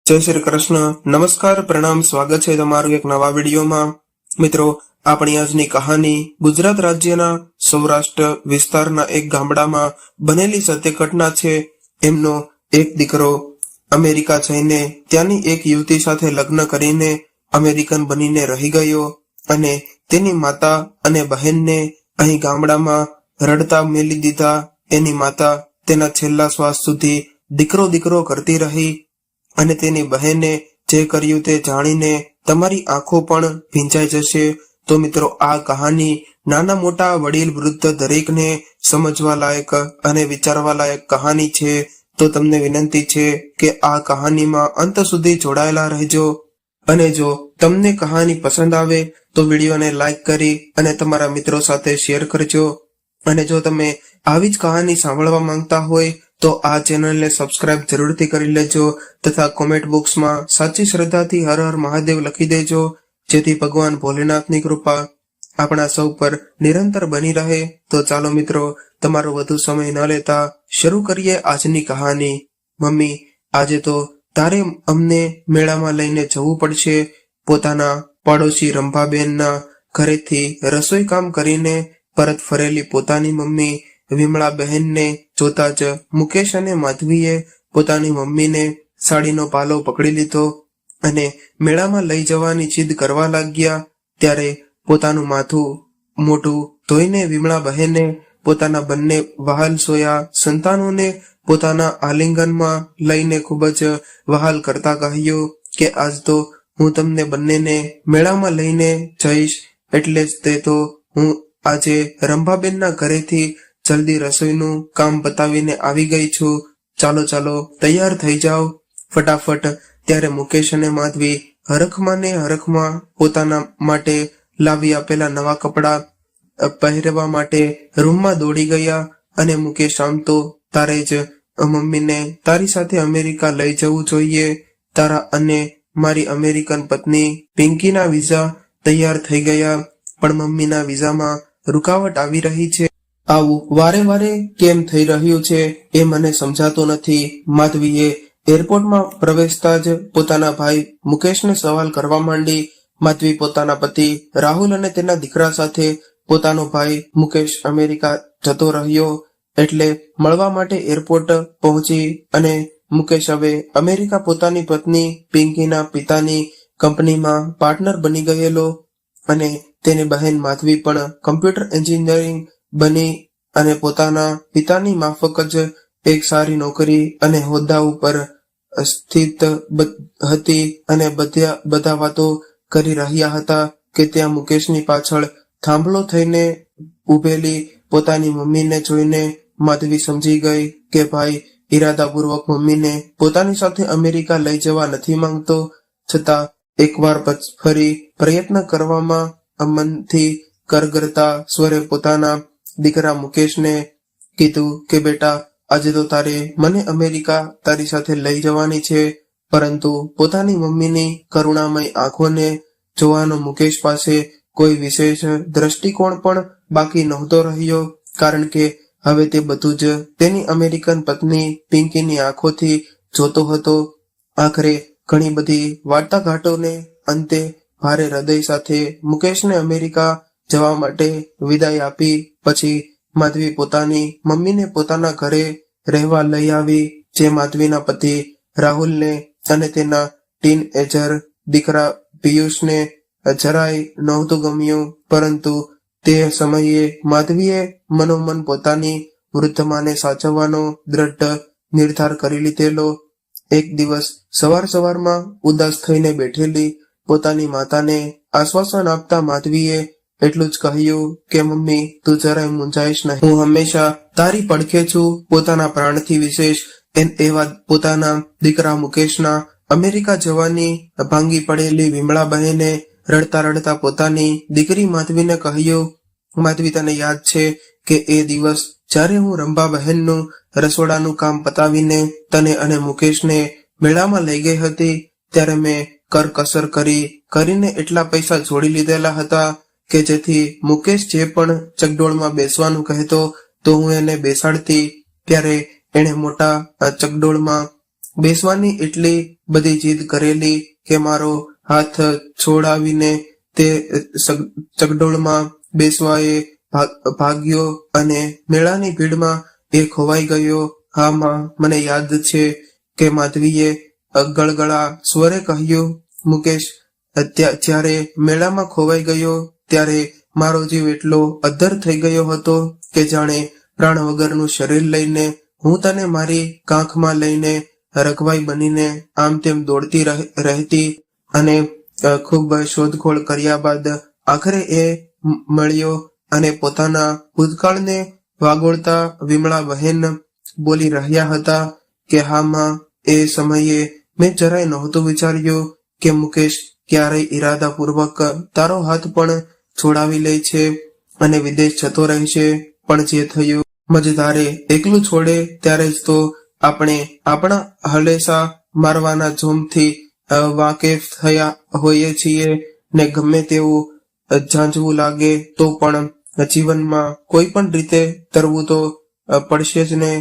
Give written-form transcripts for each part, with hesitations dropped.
જય શ્રી કૃષ્ણ. નમસ્કાર, પ્રણામ, સ્વાગત છે તમારું એક નવા વિડીયોમાં. મિત્રો, આપણી આજની કહાની ગુજરાત રાજ્યના સૌરાષ્ટ્ર વિસ્તારના એક ગામડામાં બનેલી સત્ય ઘટના છે. એમનો એક દીકરો અમેરિકા જઈને ત્યાંની એક યુવતી સાથે લગ્ન કરીને અમેરિકન બનીને રહી ગયો અને તેની માતા અને બહેનને અહીં ગામડામાં રડતા મેલી દીધા. એની માતા તેના છેલ્લા શ્વાસ સુધી દીકરો દીકરો કરતી રહી અને તેની બહેને જે કર્યું તે જાણીને તમારી આંખો પણ ભીંજાઈ જશે. તો મિત્રો, આ કહાની નાના મોટા વડીલ વૃદ્ધ દરેકને સમજવા લાયક અને વિચારવા લાયક કહાની છે. તો તમને વિનંતી છે કે આ કહાનીમાં અંત સુધી જોડાયેલા રહેજો. અને જો તમને કહાની પસંદ આવે તો વિડીયોને લાઈક કરી અને તમારા મિત્રો સાથે શેર કરજો. અને જો તમે આવી જ કહાની સાંભળવા માંગતા હોય તો આ ચેનલને સબસ્ક્રાઇબ જરૂરથી કરી લેજો તથા કોમેન્ટ બોક્સમાં સાચી શ્રદ્ધાથી હર હર મહાદેવ લખી દેજો, જેથી ભગવાન ભોલેનાથની કૃપા આપણા સૌ પર નિરંતર બની રહે. તો ચાલો મિત્રો, તમારો વધુ સમય ન લેતા શરૂ કરીએ આજની કહાની. મમ્મી, આજે તો તારે અમને મેળામાં લઈને જવું પડશે. પોતાના પાડોશી રંભાબેનના ઘરેથી રસોઈ કામ કરીને પરત ફરેલી પોતાની મમ્મી વિમળા બહેનને જોતા જ મુકેશ અને માધવીએ પોતાની મમ્મીને સાડીનો પાલો પકડી લીધો અને મેળામાં લઈ જવાની જીદ કરવા લાગ્યા. ત્યારે પોતાનું માથું મોઢું ધોઈને વિમળા બહેને પોતાના બંને વહાલ સોયા સંતાનોને પોતાના આલિંગનમાં લઈને ખૂબ જ વહાલ કરતા કહ્યું કે આજ તો હું તમને બંનેને મેળામાં લઈને જઈશ, એટલે જ તે તો હું આજે રંભાબેનના ઘરેથી જલ્દી રસોઈનું કામ પતાવીને આવી ગઈ છું. ચાલો ચાલો, તૈયાર થઈ જાઓ ફટાફટ. ત્યારે મુકેશ અને માધવી હરખમાં ને હરખમાં પોતાના માટે લાવી આપેલા નવા કપડા પહેરવા માટે રૂમમાં દોડી ગયા. અને મુકેશ, આમ તો તારે જ મમ્મીને તારી સાથે અમેરિકા લઈ જવું જોઈએ. તારા અને મારી અમેરિકન પત્ની પિંકીના વિઝા તૈયાર થઈ ગયા, પણ મમ્મીના વિઝામાં રૂકાવટ આવી રહી છે. આવું વારે વારે કેમ થઈ રહ્યું છે એ મને સમજાતું નથી. માધવીએ એરપોર્ટમાં પ્રવેશતા જ પોતાના ભાઈ મુકેશને સવાલ કરવા માંડી. માધવી પોતાના પતિ રાહુલ અને તેના દીકરા સાથે પોતાનો ભાઈ મુકેશ અમેરિકા જતો રહ્યો એટલે મળવા માટે એરપોર્ટ પહોંચી. અને મુકેશ હવે અમેરિકા પોતાની પત્ની પિંકીના પિતાની કંપનીમાં પાર્ટનર બની ગયેલો અને તેની બહેન માધવી પણ કમ્પ્યુટર એન્જિનિયરિંગ બની અને પોતાના પિતાની માફક જ એક સારી નોકરી અને હોદ્દા ઉપર સ્થિત હતી. અને બધા વાતો કરી રહ્યા હતા કે ત્યાં મુકેશની પાછળ થાંભલો થઈને ઉભેલી પોતાની મમ્મીને જોઈને માધવી સમજી ગઈ કે ભાઈ ઈરાદાપૂર્વક મમ્મીને પોતાની સાથે અમેરિકા લઈ જવા નથી માંગતો, છતાં એકવાર ફરી પ્રયત્ન કરવામાં મનથી કરગરતા સ્વરે પોતાના દીકરા મુકેશને કીધું કે બેટા, આજે તો તારે મને અમેરિકા તારી સાથે લઈ જવાની છે. પરંતુ પોતાની મમ્મીની કરુણામય આંખોને જોવાનો મુકેશ પાસે કોઈ વિશેષ દ્રષ્ટિકોણ પણ બાકી નહોતો રહ્યો, કારણ કે હવે તે બધું જ તેની અમેરિકન પત્ની પિંકીની આંખોથી જોતો હતો. આખરે ઘણી બધી વાટાઘાટોને અંતે ભારે હૃદય સાથે મુકેશને અમેરિકા જવા માટે વિદાય આપી. પછી માધવી પોતાની મમ્મીને પોતાના ઘરે રહેવા લઈ આવી, જે માધવીના પતિ રાહુલને અને તેના ટીન એજર દીકરા પિયુષને જરાય નહોતું ગમ્યું. પરંતુ તે સમયે માધવીએ મનોમન પોતાની વૃદ્ધ માને સાચવવાનો દ્રઢ નિર્ધાર કરી લીધેલો. એક દિવસ સવારમાં ઉદાસ થઈને બેઠેલી પોતાની માતાને આશ્વાસન આપતા માધવીએ એટલું જ કહ્યું કે મમ્મી, તું જરાય મૂંઝાઈશ નહીં, હું હંમેશા તારી પડખે છું. પોતાના પ્રાણથી વિશેષ એવા પોતાના દીકરા મુકેશના અમેરિકા જવાની ભાંગી પડેલી વિમળા બહેને રડતા રડતા પોતાની દીકરી માધવીને કહ્યું, માધવી, તને યાદ છે કે એ દિવસ જ્યારે હું રંભા બહેનનું રસોડાનું કામ પતાવીને તને અને મુકેશને મેળામાં લઈ ગઈ હતી, ત્યારે મેં કરકસર કરીને એટલા પૈસા જોડી લીધેલા હતા કે જેથી મુકેશ જે પણ ચકડોળમાં બેસવાનું કહેતો તો હું એને બેસાડતી. ત્યારે એણે મોટા ચકડોળમાં બેસવાની એટલી બધી જીદ કરેલી કે મારો હાથ છોડાવીને તે ચકડોળમાં બેસવાએ ભાગ્યો અને મેળાની ભીડમાં એ ખોવાઈ ગયો. હા માં, મને યાદ છે કે માધવીએ ગળગળા સ્વરે કહ્યું, મુકેશ, જ્યારે મેળામાં ખોવાઈ ગયો ત્યારે મારો જીવ એટલો અદ્ધર થઈ ગયો હતો કે જાણે પ્રાણ વગરનું શરીર લઈને હું તને મારી કાંખમાં લઈને રઘવાઈ બનીને આમ તેમ દોડતી રહેતી અને ખૂબ શોધખોળ કર્યા બાદ આખરે એ મળ્યો અને પોતાના ભૂતકાળને વાગોળતા વિમળા બહેન બોલી રહ્યા હતા કે હા માં, એ સમયે મેં જરાય નહોતું વિચાર્યું કે મુકેશ ક્યારેય ઈરાદાપૂર્વક તારો હાથ પણ છોડાવી લે છે અને વિદેશ જતો રહેશે. પણ જે થયું, મજધારે એકલું છોડે ત્યારે જ તો આપણે આપણા હલેસા મારવાના જોમથી વાકેફ થયા હોઈએ છીએ ને ગમે તેવું ઝાંઝવું લાગે તો પણ જીવનમાં કોઈ પણ રીતે તરવું તો પડશે જ ને.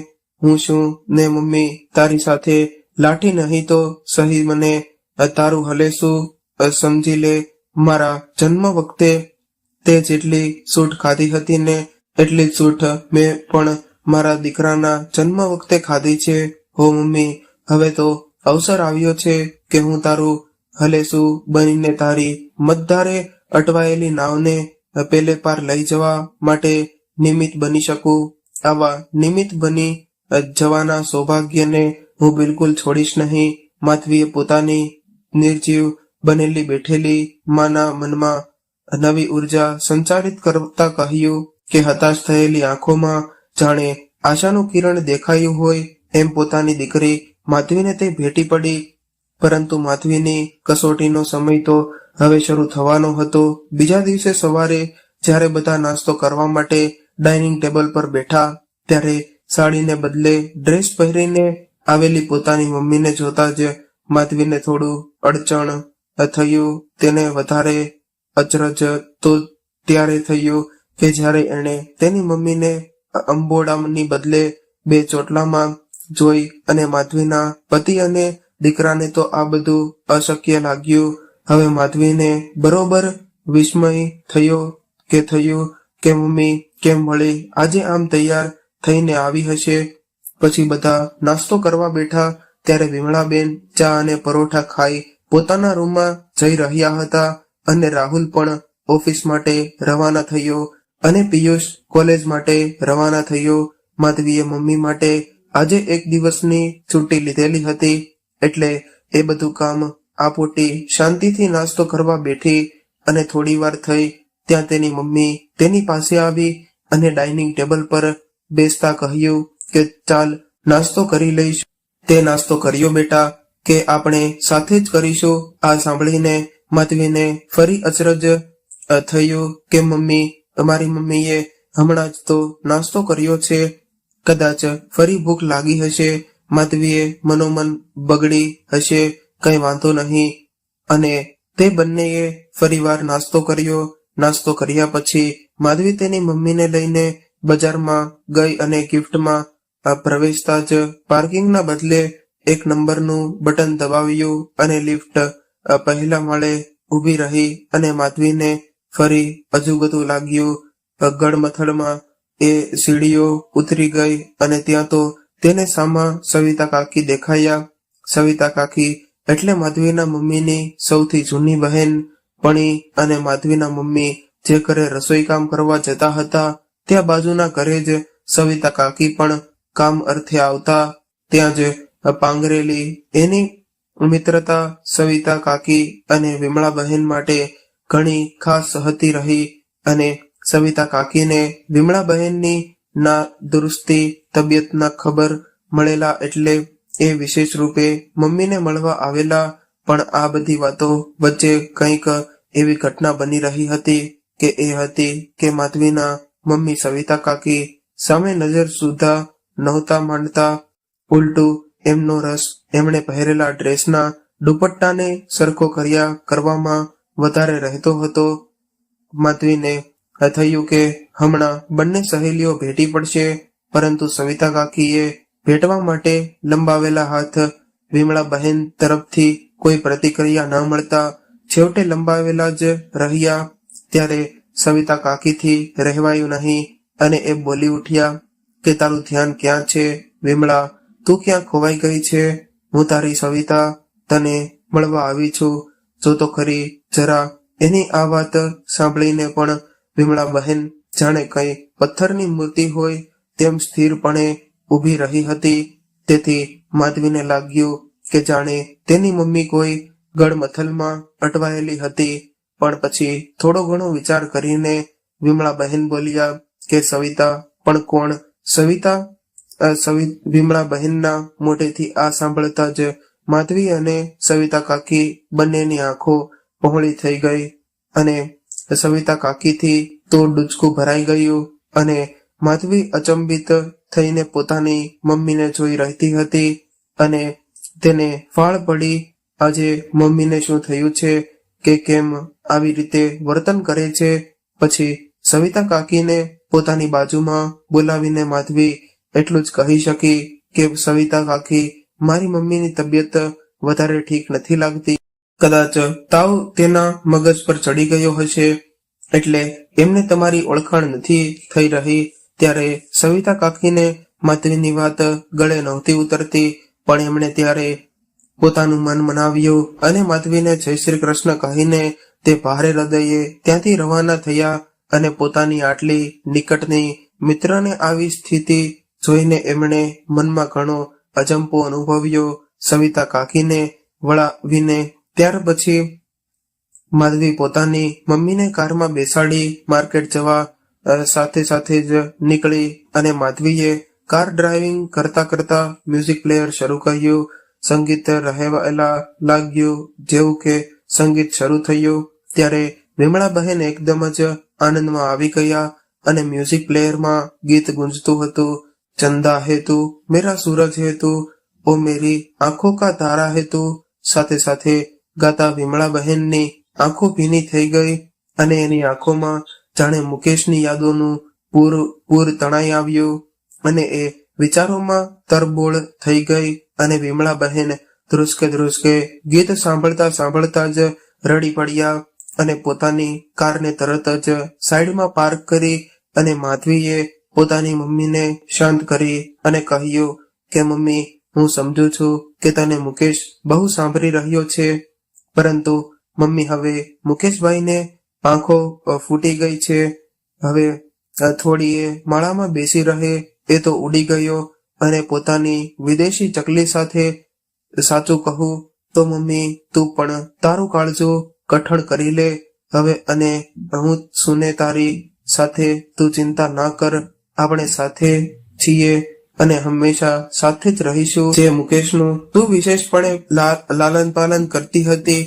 હું શું ને મમ્મી તારી સાથે લાઠી નહીં તો સહી મને તારું હલેસું સમજી લે. મારા જન્મ વખતે તે જેટલી સૂટ ખાધી હતી ને એટલી જ સૂટ મેં પણ મારા દીકરાના જન્મ વખતે ખાધી છે. હો મમ્મી, હવે તો અવસર આવ્યો છે કે હું તારું હલેસું બનીને તારી મતધારે અટવાયેલી નાવને પેલે પાર લઈ જવા માટે નિમિત્ત બની શકું. આવા નિમિત્ત બની જવાના સૌભાગ્યને હું બિલકુલ છોડીશ નહીં. માધવીએ પોતાની નિર્જીવ બનેલી બેઠેલી માના મનમાં નવી ઉર્જા સંચારિત કરતા કહ્યું કે હતાશ થયેલી આંખોમાં જાણે આશાનું કિરણ દેખાયું હોય એમ પોતાની દીકરી માધવીને તે ભેટી પડી. પરંતુ માધવીની કસોટીનો સમય તો હવે શરૂ થવાનો હતો. બીજા દિવસે સવારે જ્યારે બધા નાસ્તો કરવા માટે ડાઇનિંગ ટેબલ પર બેઠા ત્યારે સાડીને બદલે ડ્રેસ પહેરીને આવેલી પોતાની મમ્મીને જોતા જ માધવીને થોડું અડચણ થયું. તેને વધારે અચરજ તો ત્યારે થયું કે જ્યારે એણે તેની મમ્મીને અંબોડાની બદલે 2 ચોટલામાં જોઈ અને માધવીના પતિ અને દીકરાને તો આ બધું અશક્ય લાગ્યું. હવે માધવીને બરોબર વિસ્મય થયું કે મમ્મી કેમ વળી આજે આમ તૈયાર થઈને આવી હશે. પછી બધા નાસ્તો કરવા બેઠા ત્યારે વિમળાબેન ચા અને પરોઠા ખાઈ પોતાના રૂમમાં જઈ રહ્યા હતા અને રાહુલ પણ ઓફિસ માટે રવાના થયો અને પિયુષ કોલેજ માટે રવાના થયો. માધવીએ મમ્મી માટે આજે એક દિવસની છુટ્ટી લીધેલી હતી એટલે એ બધું કામ આપોટી શાંતિથી નાસ્તો કરવા બેઠી અને થોડી વાર થઈ ત્યાં તેની મમ્મી તેની પાસે આવી અને ડાઇનિંગ ટેબલ પર બેસતા કહ્યું કે ચાલ નાસ્તો કરી લઈશું. તે નાસ્તો કર્યો બેટા કે આપણે સાથે જ કરીશું? આ સાંભળીને માધવીને ફરી અચરજ થયું કે મમ્મી, અમારી મમ્મીએ હમણાં જ તો નાસ્તો કર્યો છે, કદાચ ફરી ભૂખ લાગી હશે. માધવીએ મનોમન બગડી હશે, કઈ વાંધો નહીં. અને તે બંનેએ ફરીવાર નાસ્તો કર્યો. નાસ્તો કર્યા પછી માધવી તેની મમ્મીને લઈને બજારમાં ગઈ અને ગિફ્ટમાં પ્રવેશતા જ પાર્કિંગના બદલે 1 નંબરનું બટન દબાવ્યું અને લિફ્ટ પહેલા માળે ઊભી રહી અને માધવીને ફરી અજુગતું લાગ્યું. ગળમથળમાં એ સીડીઓ ઉતરી ગઈ અને ત્યાં તો તેને સામા સવિતા કાકી દેખાયા. સવિતા કાકી એટલે માધવીના મમ્મીની સૌથી જૂની બહેન પણી અને માધવીના મમ્મી જે ઘરે રસોઈ કામ કરવા જતા હતા ત્યાં બાજુના ઘરે જ સવિતા કાકી પણ કામ અર્થે આવતા. ત્યાં જ પાંગરેલી એની મિત્રતા સવિતા કાકી અને વિમળા બહેન માટે ઘણી ખાસ હતી રહી અને સવિતા કાકીને વિમળા બહેનની ના દુરુસ્તી તબિયતના ખબર મળેલા એટલે એ વિશેષ રૂપે મમ્મીને મળવા આવેલા. પણ આ બધી વાતો વચ્ચે કંઈક એવી ઘટના બની રહી હતી કે એ હતી કે માધવીના મમ્મી સવિતા કાકી સામે નજર સુધા નહોતા માંડતા. ઉલટું એમનો રસ એમણે પહેરેલા ડ્રેસના દુપટ્ટાને સરખો કરવામાં વધારે રહેતો હતો. માધવીને થયું કે હમણાં બંને સહેલીઓ ભેટી પડશે, પરંતુ સવિતા કાકીએ ભેટવા માટે લંબાવેલા હાથ વિમળા બહેન તરફથી કોઈ પ્રતિક્રિયા ન મળતા છેવટે લંબાવેલા જ રહ્યા. ત્યારે સવિતા કાકીથી રહેવાયું નહીં અને એ બોલી ઉઠ્યા કે તારું ધ્યાન ક્યાં છે વિમળા? તું ક્યાં ખોવાઈ ગઈ છે? હું તારી સવિતા તને મળવા આવી છું, જો તો ખરી જરા. એની આ વાત સાંભળીને પણ વિમળા બહેન જાણે કઈ પથ્થરની મૂર્તિ હોય તેમ સ્થિરપણે ઊભી રહી હતી. તેથી માધવીને લાગ્યું કે જાણે તેની મમ્મી કોઈ ગળમથલમાં અટવાયેલી હતી. પણ પછી થોડો ઘણો વિચાર કરીને વિમળા બહેન બોલ્યા કે સવિતા પણ કોણ? સવિતા? વિમળા બહેનના મોઢેથી આ સાંભળતા જ માધવી અને સવિતા કાકી બંનેની આંખો પહોળી થઈ ગઈ અને સવિતા કાકીથી તો ડૂચકું ભરાઈ ગયું અને માધવી અચંબિત થઈને પોતાની મમ્મીને જોઈ રહેતી હતી અને તેને ફાળ પડી આજે મમ્મીને શું થયું છે કે કેમ આવી રીતે વર્તન કરે છે. પછી સવિતા કાકીને પોતાની બાજુમાં બોલાવીને માધવી એટલું જ કહી શકી કે સવિતા કાકી, મારી મમ્મીની તબિયત વધારે ઠીક નથી લાગતી. કદાચ તાવ તેના મગજ પર ચડી ગયો હશે એટલે એમને તમારી ઓળખાણ નથી થઈ રહી. ત્યારે સવિતા કાકીને માધવીની વાત ગળે નહોતી ઉતરતી, પણ એમણે ત્યારે પોતાનું મન મનાવ્યું અને માધવીને જય શ્રી કૃષ્ણ કહીને તે ભારે હૃદયે ત્યાંથી રવાના થયા અને પોતાની આટલી નિકટની મિત્રને આવી સ્થિતિ જોઈને એમણે મનમાં ઘણો અજંપો અનુભવ્યો. સવિતા કાકીને વળાવીને ત્યાર પછી માધવી પોતાની મમ્મીને કારમાં બેસાડી માર્કેટ જવા સાથે સાથે જ નીકળી અને માધવીએ કાર ડ્રાઇવિંગ કરતા કરતા મ્યુઝિક પ્લેયર શરૂ કર્યું. સંગીત રહેવા લાગ્યું. જેવું કે સંગીત શરૂ થયું ત્યારે વિમળા બહેન એકદમ જ આનંદમાં આવી ગયા અને મ્યુઝિક પ્લેયરમાં ગીત ગુંજતું હતું. ચંદા હે તું, મેરા સૂરજ હે તું, ઓ મેરી આંખો કા તારા હે તું. સાથે સાથે ગાતા વિમળા બહેનની આંખો ભીની થઈ ગઈ અને એની આંખોમાં જાણે મુકેશની યાદોનું પૂર તણાઈ આવ્યું અને એ વિચારોમાં તરબોળ થઈ ગઈ અને વિમળા બહેન ધ્રુસકે ગીત સાંભળતા સાંભળતા જ રડી પડ્યા અને પોતાની કારને તરત જ સાઈડમાં પાર્ક કરી અને માધવીએ પોતાની મમ્મીને શાંત કરી અને કહ્યું કે મમ્મી, હું સમજુ છું કે તને મુકેશ બહુ સાંભળી રહ્યો છે, પરંતુ મમ્મી હવે મુકેશભાઈને આંખો ફૂટી ગઈ છે. હવે થોડીએ માળામાં બેસી રહે એ તો ઉડી ગયો અને પોતાની વિદેશી ચકલી સાથે સાચું કહું તો મમ્મી, તું પણ તારું કાળજો કઠણ કરી લે હવે અને હું સુને તારી સાથે, તું ચિંતા ના કર. આપણે સાથે છીએ અને હંમેશા સાથે જ રહીશું. જે મુકેશનું તું વિશેષપણે લાલન પાલન કરતી હતી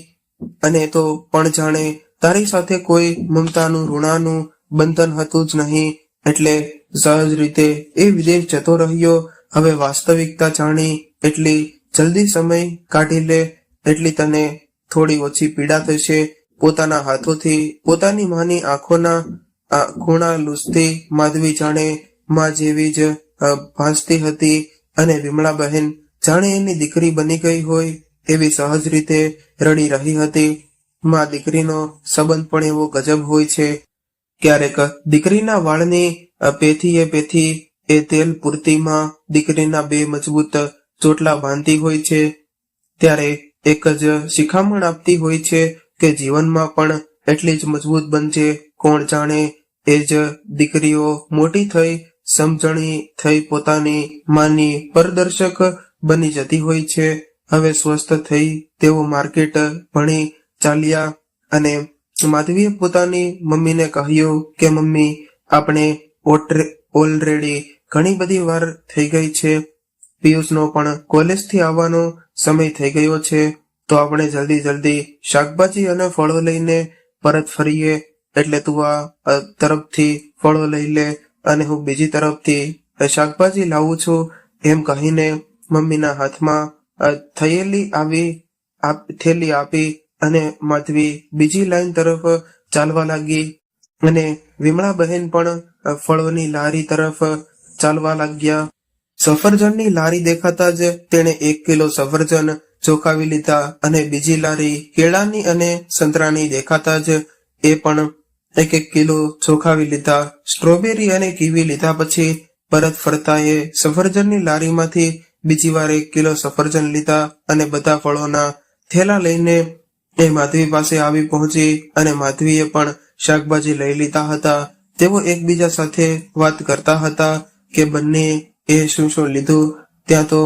અને તો પણ જાણે તારી સાથે કોઈ મમતાનું ઋણાનું બંધન હતું જ નહીં, એટલે સહજ રીતે એ વિદેશ જતો રહ્યો. હવે વાસ્તવિકતા જાણી એટલી જલ્દી સમય કાઢી લે એટલી તને થોડી ઓછી પીડા થશે. પોતાના હાથોથી પોતાની માની આંખોના ખૂણા લૂછતી માધવી જાણે માં જેવી જ ભાસતી હતી અને વિમળા બહેન જાણે એની દીકરી બની ગઈ હોય એવી સહજ રીતે રડી રહી હતી. માં દીકરીનો સંબંધ પણ એવો ગજબ હોય છે. ક્યારેક દીકરીના વાળની પેથી એ તેલ પૂર્તિમાં દીકરીના બે મજબૂત ચોટલા બાંધતી હોય છે, ત્યારે એક જ શિખામણ આપતી હોય છે કે જીવનમાં પણ એટલી જ મજબૂત બનજે. કોણ જાણે એ જ દીકરીઓ મોટી થઈ સમજણી થઈ પોતાની માની પરદર્શક બની જતી હોય છે. હવે સ્વસ્થ થઈ તેઓ માર્કેટ ભણી ચાલ્યા અને માધવીએ પોતાની મમ્મીને કહ્યું કે મમ્મી, આપણે ઓલરેડી ઘણી બધી વાર થઈ ગઈ છે. પિયુષનો પણ કોલેજથી આવવાનો સમય થઈ ગયો છે, તો આપણે જલ્દી શાકભાજી અને ફળો લઈને પરત ફરીએ. એટલે તું આ તરફથી ફળો લઈ લે અને હું બીજી તરફથી શાકભાજી લાવું છું. એમ કહીને મમ્મીના હાથમાં થેલી આપી અને માધવી બીજી લાઈન તરફ ચાલવા લાગી અને વિમળા બહેન પણ ફળોની લારી તરફ ચાલવા લાગ્યા. સફરજનની લારી દેખાતા જ તેણે 1 કિલો સફરજન ચોખાવી લીધા અને બીજી લારી કેળાની અને સંતરાની દેખાતા જ એ પણ 1 કિલો ચોખાવી લીધા. સ્ટ્રોબેરી અને કીવી લીધા પછી પરત ફરતા એ સફરજનની લારીમાંથી બીજી વાર 1 કિલો સફરજન લીધા અને બધા ફળોના થેલા લઈને એ માધવી પાસે આવી પહોંચી અને માધવીએ પણ શાકભાજી લઈ લીધા હતા. તેઓ એકબીજા સાથે વાત કરતા હતા કે બંને એ શું શું લીધું. ત્યાં તો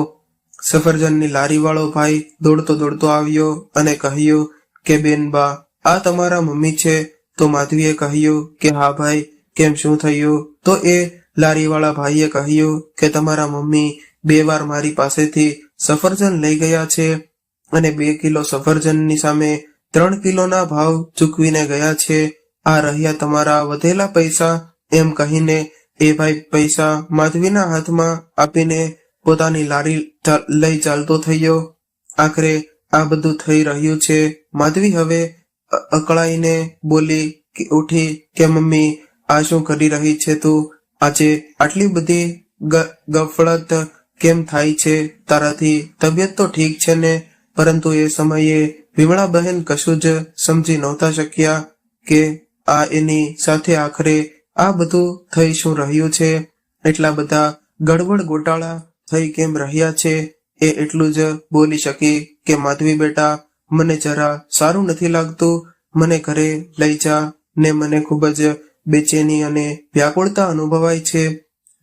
સફરજનની લારીવાળો ભાઈ દોડતો દોડતો આવ્યો અને કહ્યું કે બેન બા, આ તમારા મમ્મી છે? તો માધવીએ કહ્યું કે હા ભાઈ, કેમ, શું થયું? તો એ લારીવાળા ભાઈએ કહ્યું કે તમારા મમ્મી 2 વાર મારી પાસેથી સફરજન લઈ ગયા છે અને 2 કિલો સફરજનની સામે 3 કિલોના ભાવ ચૂકવીને ગયા છે. આ રહ્યા તમારા વધેલા પૈસા. એમ કહીને એ ભાઈ પૈસા માધવીના હાથમાં આપીને પોતાની લારી લઈ ચાલતો થયો. આખરે આ બધું થઈ રહ્યું છે. માધવી હવે અકળાઈને બોલી ઉઠી કે મમ્મી, આ શું કરી રહી છે તું? આજે આટલી બધી ગફલત કેમ થાય છે તારાથી? તબિયત તો ઠીક છે ને? પરંતુ એ સમયે વિમળા બહેન કશું જ સમજી નહોતા શક્યા કે આ એની સાથે આખરે આ બધું થઈ શું રહ્યું છે. એટલા બધા ગડબડ ગોટાળા થઈ કેમ રહ્યા છે. એ એટલું જ બોલી શકી કે માધવી બેટા, મને જરા સારું નથી લાગતું, મને ઘરે લઈ જા ને. મને ખૂબ જ બેચેની અને વ્યાકુળતા અનુભવાય છે.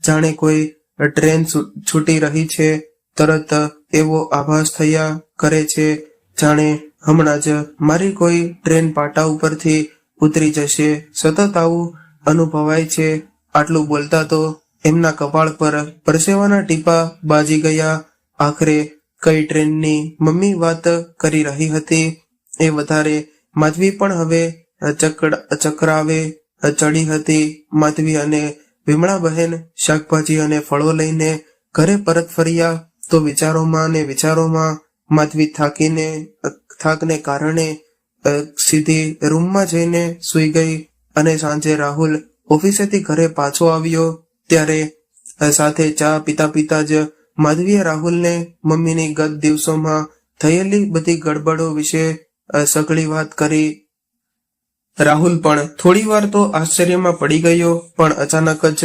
જાણે કોઈ ટ્રેન છૂટી રહી છે. તરત એવો આભાસ થયા કરે છે જાણે હમણાં જ મારી કોઈ ટ્રેન પાટા ઉપરથી ઉતરી જશે. સતત આવું અનુભવાય છે. આટલું બોલતા તો એમના કપાળ પર પરસેવાના ટીપા બાજી ગયા. આખરે કઈ ટ્રેનની મમ્મી વાત કરી રહી હતી એ વધારે માધવી પણ હવે ચક્રાવે ચડી હતી. માધવી અને વિમળા બહેન શાકભાજી અને ફળો લઈને ઘરે પરત ફર્યા તો વિચારોમાં માધવી થાકને કારણે સીધી રૂમમાં જઈને સૂઈ ગઈ. અને સાંજે રાહુલ ઓફિસેથી ઘરે પાછો આવ્યો ત્યારે સાથે ચા પીતા જ માધવીએ રાહુલને મમ્મીની ગત દિવસોમાં થયેલી બધી ગડબડો વિશે સઘળી વાત કરી. રાહુલ પણ થોડી વાર તો આશ્ચર્યમાં પડી ગયો, પણ અચાનક જ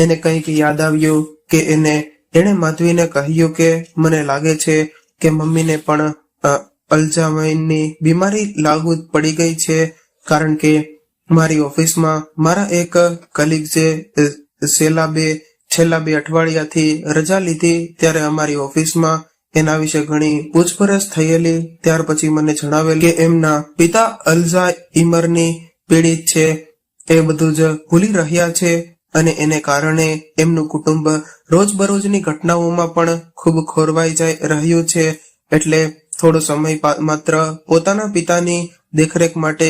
એને કંઈક યાદ આવ્યું કે એણે માધવીને કહ્યું કે મને લાગે છે કે મમ્મીને પણ અલ્ઝાઇમરની બીમારી લાગુ પડી ગઈ છે. કારણ કે મારી ઓફિસમાં મારા એક કલીગ જે છેલ્લા 2 અઠવાડિયાથી રજા લીધી ત્યારે અમારી ઓફિસમાં એના વિશે ઘણી પૂછપરછ થયેલી. ત્યાર પછી મને જણાવેલ કે એમના પિતા અલ્ઝાઇમરની પીડિત છે. એ બધું જ ભૂલી રહ્યા છે અને એને કારણે એમનું કુટુંબ રોજબરોજની ઘટનાઓમાં પણ ખૂબ ખોરવાઈ રહ્યું છે. એટલે થોડો સમય માત્ર પોતાના પિતાની દેખરેખ માટે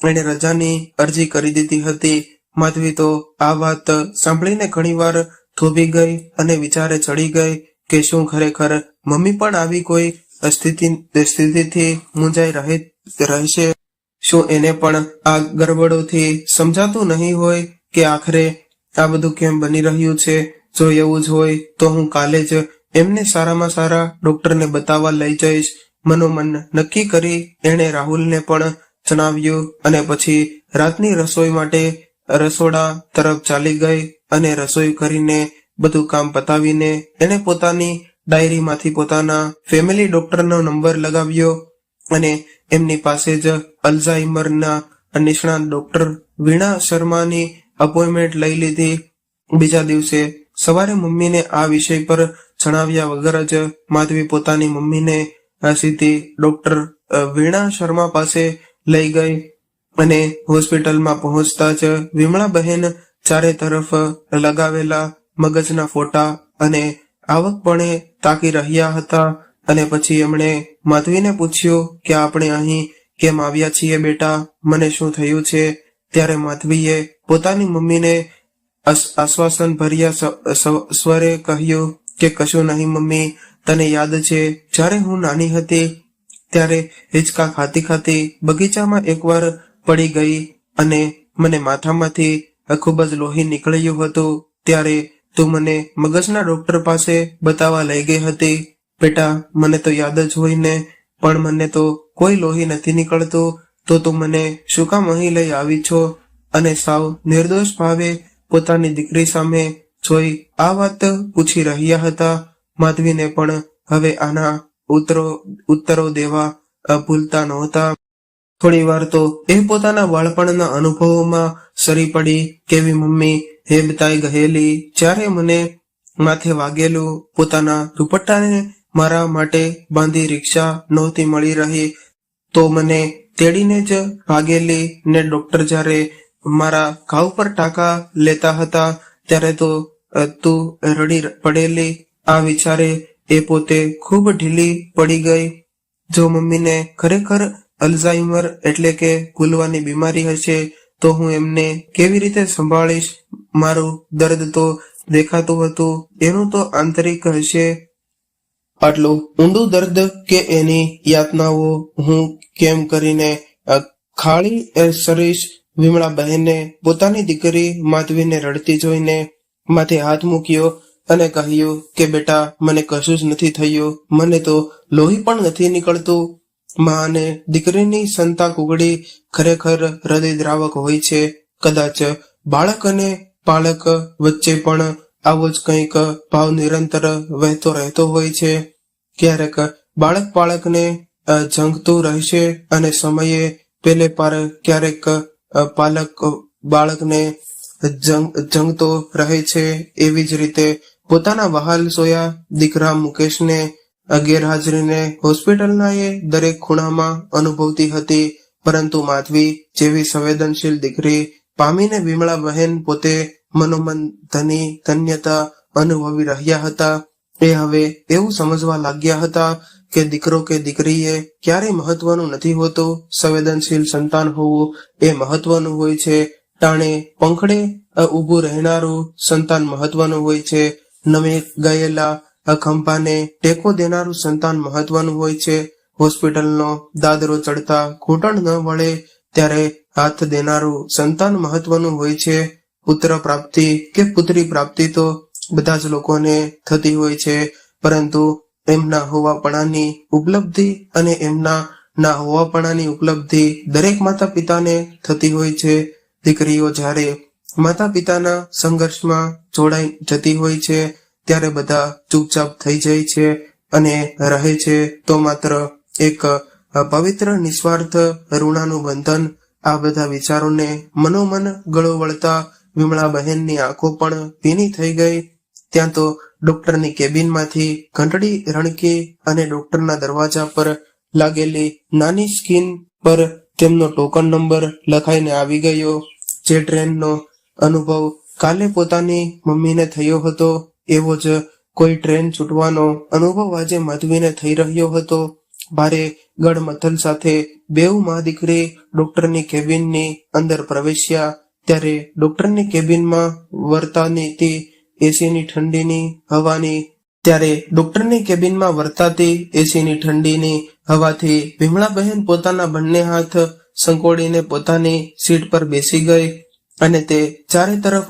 એણે રજાની અરજી કરી દીધી હતી. માધવી તો આ વાત સાંભળીને ઘણીવાર થોભી ગઈ અને વિચારે ચડી ગઈ કે શું ખરેખર મમ્મી પણ આવી કોઈ સ્થિતિથી મૂંઝાઈ રહેશે? શું એને પણ આ ગરબડોથી સમજાતું નહીં હોય કે આખરે આ બધું કેમ બની રહ્યું છે? જો એવું જ હોય તો હું કાલે જ એમને સારામાં સારા ડોક્ટરને બતાવવા લઈ જઈશ. મનોમન નક્કી કરી એણે રાહુલને પણ જણાવ્યું અને પછી રાતની રસોઈ માટે રસોડા તરફ ચાલી ગઈ અને રસોઈ કરીને બધું કામ પતાવીને એણે પોતાની ડાયરીમાંથી પોતાના ફેમિલી ડોક્ટરનો નંબર લગાવ્યો અને એમની પાસે જ અલ્ઝાઇમરના નિષ્ણાત ડોક્ટર વીણા શર્માની અપોઇન્ટમેન્ટ લઈ લીધી. બીજા દિવસે સવારે મમ્મીને આ વિષય પર જણાવ્યા વગર જ માધવી પોતાની મમ્મીને સીધી ડોક્ટર વીણા શર્મા પાસે લઈ ગઈ અને હોસ્પિટલમાં પહોંચતા જ વિમળા બહેન ચારે તરફ લગાવેલા મગજના ફોટા અને આવકપણે તાકી રહ્યા હતા. અને પછી એમણે માધવીને પૂછ્યું કે આપણે અહીં કેમ આવ્યા છીએ બેટા? મને શું થયું છે? ત્યારે માધવીએ પોતાની મમ્મીને આશ્વાસન ભર્યા સ્વરે કહ્યું કે કશું નહીં મમ્મી, તને યાદ છે જ્યારે હું નાની હતી ત્યારે હિંચકા ખાતી બગીચામાં એકવાર પડી ગઈ અને મને માથામાંથી ખૂબ જ લોહી નીકળ્યું હતું. ત્યારે તું મને મગજના ડોક્ટર પાસે બતાવવા લઈ ગઈ હતી. બેટા, મને તો યાદ જ હોય ને, પણ મને તો કોઈ લોહી નથી નીકળતું, તો તું મને શું કામ અહીં લઈ આવી છો? અને સાવ નિર્દોષ ભાવે પોતાની દીકરી સામે જોઈ આ વાત પૂછી રહ્યા હતા. માધવીને પણ હવે આના ઉત્તરો દેવા ભૂલતા નહોતા. થોડી વાર તો એ પોતાના બાળપણના અનુભવોમાં સરી પડી. કેવી મમ્મી હેબતાઈ ગયેલી, જ્યારે મને માથે વાગેલું પોતાના દુપટ્ટાને મારા માટે બાંધી રિક્ષા નહોતી મળી રહી તો મને તેડીને જ ભાગેલી ને ડોક્ટર જ્યારે મારા ઘાવ પર ટાંકા લેતા હતા ત્યારે તો તું રડી પડેલી. આ વિચારે એ પોતે ખૂબ ઢીલી પડી ગઈ. જો મમ્મીને ખરેખર અલ્ઝાઇમર એટલે કે ભૂલવાની બીમારી હશે તો હું એમને કેવી રીતે સંભાળીશ? મારું દર્દ તો દેખાતું હતું, એનું તો આંતરિક હશે. આટલું ઊંડું દર્દ કે એની યાતનાઓ હું કેમ કરીને ખાળી સરીશ? વિમળા બહેને પોતાની દીકરી માધવીને રડતી જોઈને માથે હાથ મૂક્યો અને કહ્યું કે બેટા, મને કશું જ નથી થયું, મને તો લોહી પણ નથી નીકળતું. માં અને દીકરીની સંતા કુકડી ખરેખર હૃદયદ્રાવક હોય છે. કદાચ બાળક અને પાલક વચ્ચે પણ આવો જ કંઈક ભાવ નિરંતર વહેતો રહેતો હોય છે. ક્યારેક બાળક પાલકને ઝંખતું રહેશે અને સમયે પેલે પાર ક્યારેક પાલક બાળકને ઝંખતો રહે છે. એવી જ રીતે પોતાના વહાલ સોયા દીકરા મુકેશને ગેરહાજરીને હોસ્પિટલના એ દરેક ખૂણામાં અનુભવતી હતી. પરંતુ માધવી જેવી સંવેદનશીલ દીકરી પામીને વિમળા બહેન પોતે મનોમન ધન્યતા અનુભવી રહ્યા હતા. એ હવે એવું સમજવા લાગ્યા હતા કે દીકરો કે દીકરીએ ક્યારેય મહત્વનું નથી હોતું. સંવેદનશીલ સંતાન હોવું એ મહત્વનું હોય છે. ટાણે પંખડે ઊભું રહેનારું સંતાન મહત્વનું હોય છે. નમે ગયેલા ખંભાને ટેકો દેનારું સંતાન મહત્વનું હોય છે. હોસ્પિટલનો દાદરો ચડતા ઘૂંટણ ન વળે ત્યારે હાથ દેનારું સંતાન મહત્વનું હોય છે. પુત્ર પ્રાપ્તિ કે પુત્રી પ્રાપ્તિ તો બધા જ લોકોને થતી હોય છે, પરંતુ એમના હોવાપણાની ઉપલબ્ધિ અને એમના ના હોવાપણાની ઉપલબ્ધિ દરેક માતા પિતાને થતી હોય છે. દીકરીઓ જ્યારે માતા પિતાના સંઘર્ષમાં જોડાઈ જતી હોય છે ત્યારે બધા ચૂપચાપ થઈ જાય છે અને રહે છે તો માત્ર એક પવિત્ર નિસ્વાર્થ ઋણાનું બંધન. આ બધા વિચારોને મનોમન ગળો વળતા વિમળા બહેનની આંખો પણ ભીની થઈ ગઈ. ત્યાં તો ડોક્ટરની કેબિનમાંથી ઘંટડી રણકી અને ડોક્ટરના દરવાજા પર લાગેલી નાની સ્ક્રીન પર તેમનો ટોકન નંબર લખાઈને આવી ગયો. જે ટ્રેનનો અનુભવ કાલે પોતાની મમ્મીને થયો હતો એવો જ કોઈ ટ્રેન છૂટવાનો અનુભવ આજે માધવીને થઈ રહ્યો હતો. ભારે ગડમથલ સાથે બેઉ મા દીકરી ડોક્ટરની કેબિનની અંદર પ્રવેશ્યા ત્યારે ડોક્ટરની કેબિનમાં વર્તાતી એસીની ઠંડીની હવાથી વિમળા બહેન પોતાના બંને હાથ સંકોડીને પોતાની સીટ પર બેસી ગઈ અને તે ચારે તરફ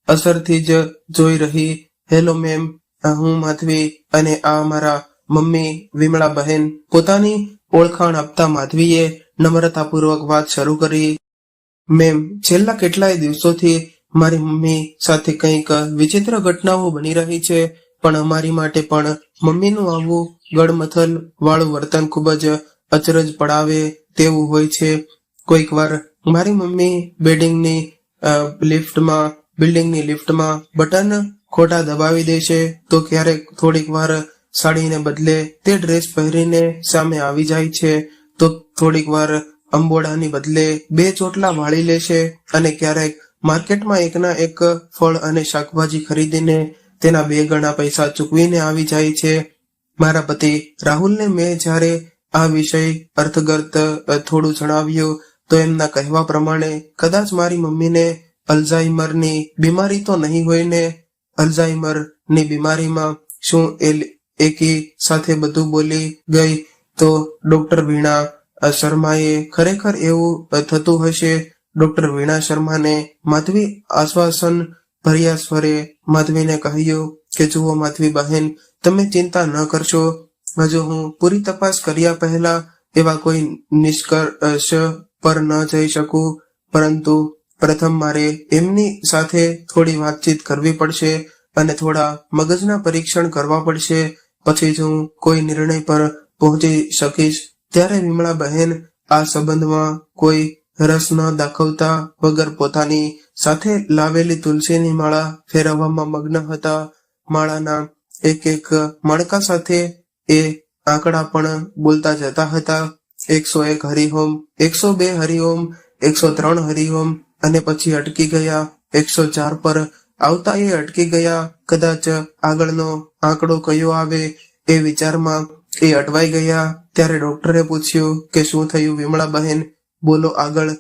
અસરથી જ જોઈ રહી. હેલો મેમ, હું માધવી અને આ મારા મમ્મી વિમળા બહેન. પોતાની ઓળખાણ આપતા માધવીએ નમ્રતાપૂર્વક વાત શરૂ કરી. મેમ, છેલ્લા કેટલાય દિવસોથી મારી મમ્મી સાથે કંઈક વિચિત્ર ઘટનાઓ બની રહી છે, પણ અમારી માટે પણ મમ્મીનું આવું ગડમથલ વાળું વર્તન ખૂબ જ અચરજ પડાવે તેવું હોય છે. કોઈક વાર મારી મમ્મી બિલ્ડિંગની લિફ્ટમાં બટન ખોટા દબાવી દે છે, તો ક્યારેક થોડીક વાર સાડીને બદલે તે ડ્રેસ પહેરીને સામે આવી જાય છે, તો થોડીક વાર અંબોડાની બદલે 2 ચોટલા વાળી લે છે અને ક્યારેક માર્કેટમાં એકના એક ફળ અને શાકભાજી ખરીદીને તેના 2 ગણા પૈસા ચૂકવીને આવી જાય છે. મારા પતિ રાહુલને મેં જ્યારે આ વિષય અર્થગત થોડું જણાવ્યું તો એમના કહેવા પ્રમાણે કદાચ મારી મમ્મીને અલ્ઝાઇમરની બીમારી તો નહીં હોય ને. અલ્ઝાઇમરની બીમારીમાં શું એકી સાથે બધું બોલી ગઈ તો ડોક્ટર વીણા શર્માએ ખરેખર એવું થતું હશે. ડોક્ટર વીણા શર્માને માધવી આશ્વાસન ભર્યા સ્વરે માધવીને કહ્યું કે જુઓ માધવી બહેન, તમે ચિંતા ન કરશો. હજુ હું પૂરી તપાસ કર્યા પહેલા એવા કોઈ નિષ્કર્ષ પર ન જઈ શકું, પરંતુ પ્રથમ મારે એમની સાથે થોડી વાતચીત કરવી પડશે અને થોડા મગજના પરીક્ષણ કરવા પડશે. પછી જ હું કોઈ નિર્ણય પર પહોંચી શકીશ. ત્યારે વિમળા બહેન આ સંબંધમાં કોઈ રસ ન દાખવતા વગર પોતાની સાથે લાવેલી તુલસીની માળા ફેરવવામાં મગ્ન હતા. માળાના એક એક મણકા સાથે એ આંકડા પણ બોલતા જતા હતા. 101 હરિઓમ, 102 હરિઓમ, 103 હરિઓમ, અને પછી અટકી ગયા. 104 પર આવતા એ અટકી ગયા. કદાચ આગળનો આંકડો કયો આવે એ વિચારમાં એ અટવાઈ ગયા. ત્યારે ડોક્ટરે પૂછ્યું કે શું થયું વિમળા બહેન, બોલો આગળ.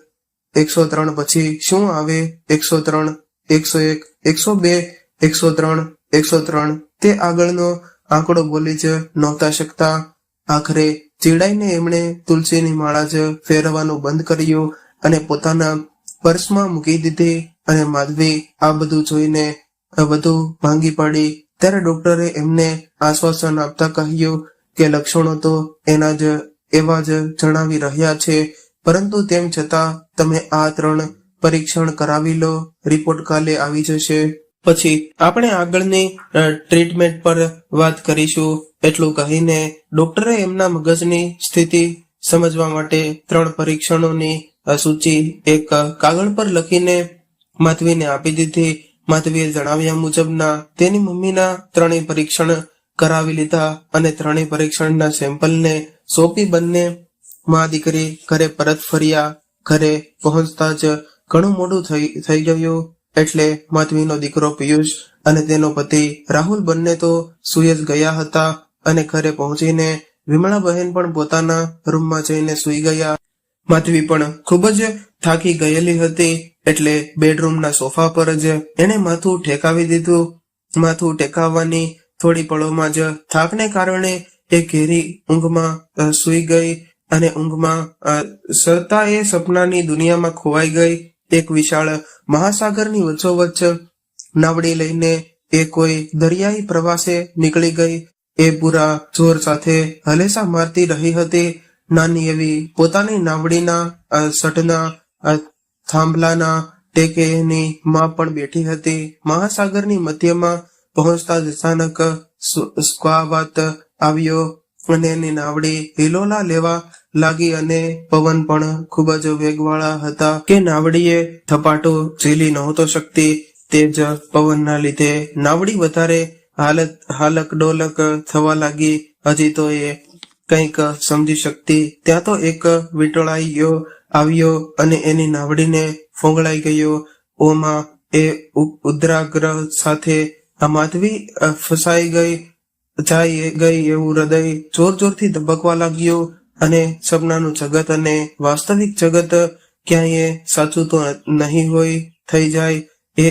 103 પછી શું આવે? 103, 101, 102, 103, 103. તે આગળનો આંકડો બોલી જ નહોતા શકતા. આખરે ચીડાઈને એમણે તુલસીની માળા જ ફેરવવાનું બંધ કર્યું અને પોતાના પર્સમાં મૂકી દીધી. અને માધવી આ બધું જોઈને વધુ ભાંગી પડી. ત્યારે ડોક્ટરે એમને આશ્વાસન આપતા કહ્યું કે લક્ષણો તો એના જ એવા જ જણાવી રહ્યા છે, પરંતુ તેમ છતાં તમે આ 3 પરીક્ષણ કરાવી લો. રિપોર્ટ કાલે આવી જશે. પછી આપણે આગળની ટ્રીટમેન્ટ પર વાત કરીશું. એટલું કહીને ડોક્ટરે એમના મગજની સ્થિતિ સમજવા માટે 3 પરીક્ષણોની સૂચિ એક કાગળ પર લખીને માધવીને આપી દીધી. માધવીએ જણાવ્યા મુજબના તેની મમ્મીના 3 પરીક્ષણ કરાવી લીધા અને 3 પરીક્ષણના સેમ્પલને સોંપી બંને મા દીકરી ઘરે પરત ફર્યા. ઘરે પહોંચતા જ ઘણું મોડું થઈ ગયું. એટલે માધવીનો દીકરો પિયુષ અને તેનો પતિ રાહુલ બંને તો સૂઈ જ ગયા હતા. અને ઘરે પહોંચીને વિમળા બહેન પણ પોતાના રૂમમાં જઈને સૂઈ ગયા. માધવી પણ ખૂબ જ થાકી ગયેલી હતી. એટલે બેડરૂમના સોફા પર જ એણે માથું ઠેકાવી દીધું. માથું ટેકાવવાની થોડી પળોમાં જ થાકને કારણે એ ઘેરી ઊંઘમાં સૂઈ ગઈ અને ઊંઘમાં સતા એ સપનાની દુનિયામાં ખોવાઈ ગઈ. એક વિશાળ મહાસાગરની વચ્ચોવચ્ચ નાવડી લઈને એ કોઈ દરિયાઈ પ્રવાસે નીકળી ગઈ. એ પૂરા જોર સાથે હલેસા મારતી રહી હતી. નાની એવી પોતાની નાવડીના સટના થાંભલાના ટેકે એની માં પણ બેઠી હતી. મહાસાગરની મધ્યમાં પહોંચતા જ અચાનક સ્ક્વાવાત આવ્યો અને એની નાવડી હિલોલા લેવા લાગી અને પવન પણ ખૂબ જ વેગવાળા હતા કે નાવડીએ થપાટો ઝીલી નહોતો શકતી. તે જ પવનના લીધે નાવડી વધારે હાલક ડોલક થવા લાગી. હજી તો એ કંઈક સમજી શકતી ત્યાં તો એક વીંટળાઈયો આવ્યો અને એની નાવડીને ફોંગળાઈ ગયો. ઓમાં એ ઉદ્રાગ્રહ સાથે આ માધવી ફસાઈ ગઈ એવું હૃદય જોર જોરથી ધબકવા લાગ્યું. અને સપનાનું જગત અને વાસ્તવિક જગત ક્યાંય સાચું તો નહીં હોય થઈ જાય. એ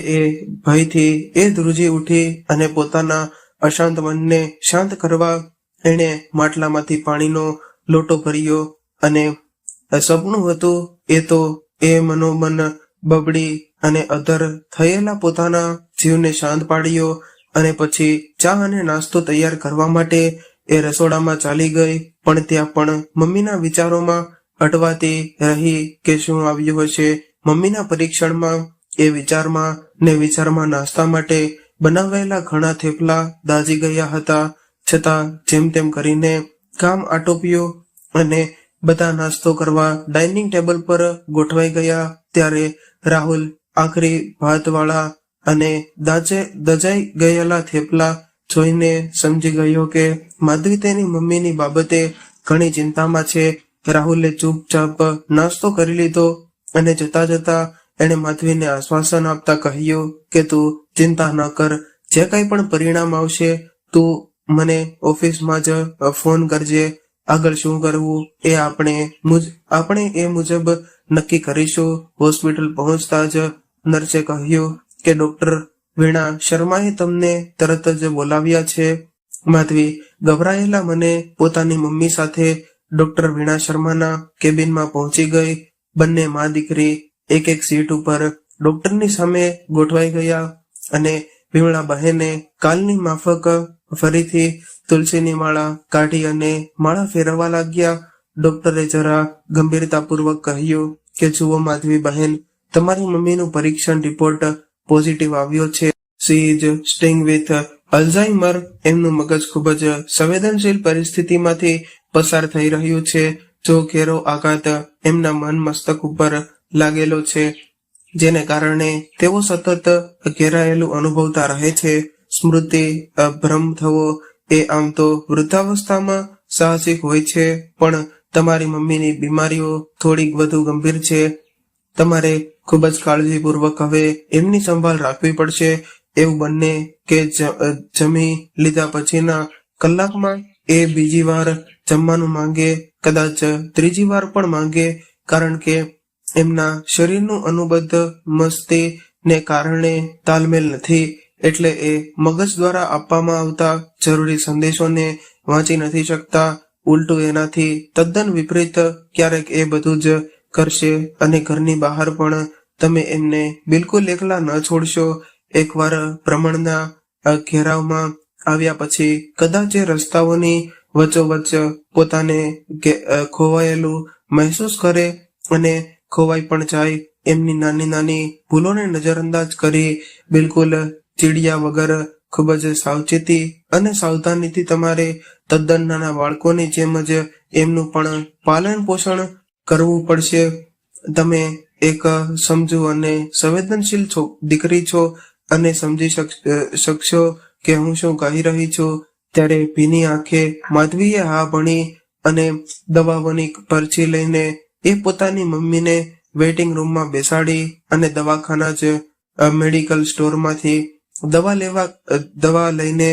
ભયથી એ ધ્રુજી ઉઠી અને પોતાના અશાંત મનને શાંત કરવા એણે માટલામાંથી પાણીનો લોટો ભર્યો અને સપનું હતું એ તો એ મનોમન બબડી અને અધર થયેલા પોતાના જીવને શાંત પાડ્યો. અને પછી ચા અને નાસ્તો તૈયાર કરવા માટે એ રસોડામાં ચાલી ગઈ. પણ ત્યાં પણ મમ્મીના વિચારોમાં અટવાતી રહી કે શું આવ્યું હશે મમ્મીના પરીક્ષણમાં. એ વિચારમાં નાસ્તા માટે બનાવેલા ઘણા થેપલા દાઝી ગયા હતા. છતાં જેમ તેમ કરીને કામ આટોપ્યું અને બધા નાસ્તો કરવા ડાઇનિંગ ટેબલ પર ગોઠવાઈ ગયા. ત્યારે રાહુલ આખરી ભાતવાળા અને દજાઈ ગયેલા થેપલા જોઈને સમજી ગયો કે માધવી તેની મમ્મીની બાબતે ઘણી ચિંતામાં છે. રાહુલે ચૂપચાપ નાસ્તો કરી લીધો અને જતા જતા એણે માધવીને આશ્વાસન આપતા કહ્યું કે તું ચિંતા ન કર, જે કંઈ પણ પરિણામ આવશે તું મને ઓફિસમાં જ ફોન કરજે. આગળ શું કરવું એ આપણે એ મુજબ નક્કી કરીશું. હોસ્પિટલ પહોંચતા જ નર્સે કહ્યું કે ડોક્ટર વીણા શર્માએ તમને તરત જ બોલાવ્યા છે. માધવી ગભરાયેલા મને પોતાની મમ્મી સાથે ડોક્ટર વીણા શર્માના કેબિનમાં પહોંચી ગઈ. બંને મા દીકરી એક સીટ ઉપર ડોક્ટરની સામે ગોઠવાઈ ગયા. અને વિમળા બહેને કાલની માફક ફરીથી તુલસીની માળા કાઢી અને માળા ફેરવવા લાગ્યા. ડોક્ટરે જરા ગંભીરતાપૂર્વક કહ્યું કે જુઓ માધવી બહેન, તમારી મમ્મીનું પરીક્ષણ રિપોર્ટ પોઝિટિવ આવ્યો છે. She is staying with Alzheimer. એમનું મગજ ખૂબ જ સંવેદનશીલ પરિસ્થિતિમાંથી પસાર થઈ રહ્યું છે. જો ઘેરો આઘાત એમના મન મસ્તક ઉપર લાગેલો છે, જેને કારણે તેઓ સતત ઘેરાયેલું અનુભવતા રહે છે. સ્મૃતિ ભ્રમ થવો એ આમ તો વૃદ્ધાવસ્થામાં સાહસિક હોય છે, પણ તમારી મમ્મીની બીમારીઓ થોડીક વધુ ગંભીર છે. તમારે ખૂબ જ કાળજીપૂર્વક હવે એમની સંભાળ રાખવી પડશે. એવું બને કે જમી લીધા પછીના કલાકમાં એ બીજી વાર જમવાનું માંગે, કદાચ ત્રીજી વાર પણ માંગે, કારણ કે એમના શરીરનું અનુબદ્ધ મસ્તી ને કારણે તાલમેલ નથી. એટલે એ મગજ દ્વારા આપવામાં આવતા જરૂરી સંદેશોને વાંચી નથી શકતા. ઉલટું એનાથી તદ્દન વિપરીત ક્યારેક એ બધું જ કરશે. અને ઘરની બહાર પણ તમે એમને બિલકુલ એકલા ન છોડશો. એકવાર ભ્રમણના ઘેરાવમાં આવ્યા પછી કદાચ એ રસ્તાઓની વચ્ચોવચ્ચ પોતાને ખોવાયેલું મહેસૂસ કરે અને ખોવાઈ પણ જાય. એમની નાની નાની ભૂલોને નજરઅંદાજ કરી બિલકુલ ચીડિયા વગર ખૂબ જ સાવચેતી અને સાવધાનીથી તમારે તદ્દન નાના બાળકોની જેમ જ એમનું પણ પાલન પોષણ કરવું પડશે. તમે એક સમજુ અને સંવેદનશીલ દીકરી છો અને સમજી શકશો કે હું શું કહી રહી છું. ત્યારે ભીની આંખે માધવીએ હા ભણી અને દવાઓની પરચી લઈને એ પોતાની મમ્મીને વેઇટિંગ રૂમમાં બેસાડી અને દવાખાના જ મેડિકલ સ્ટોરમાંથી દવા લઈને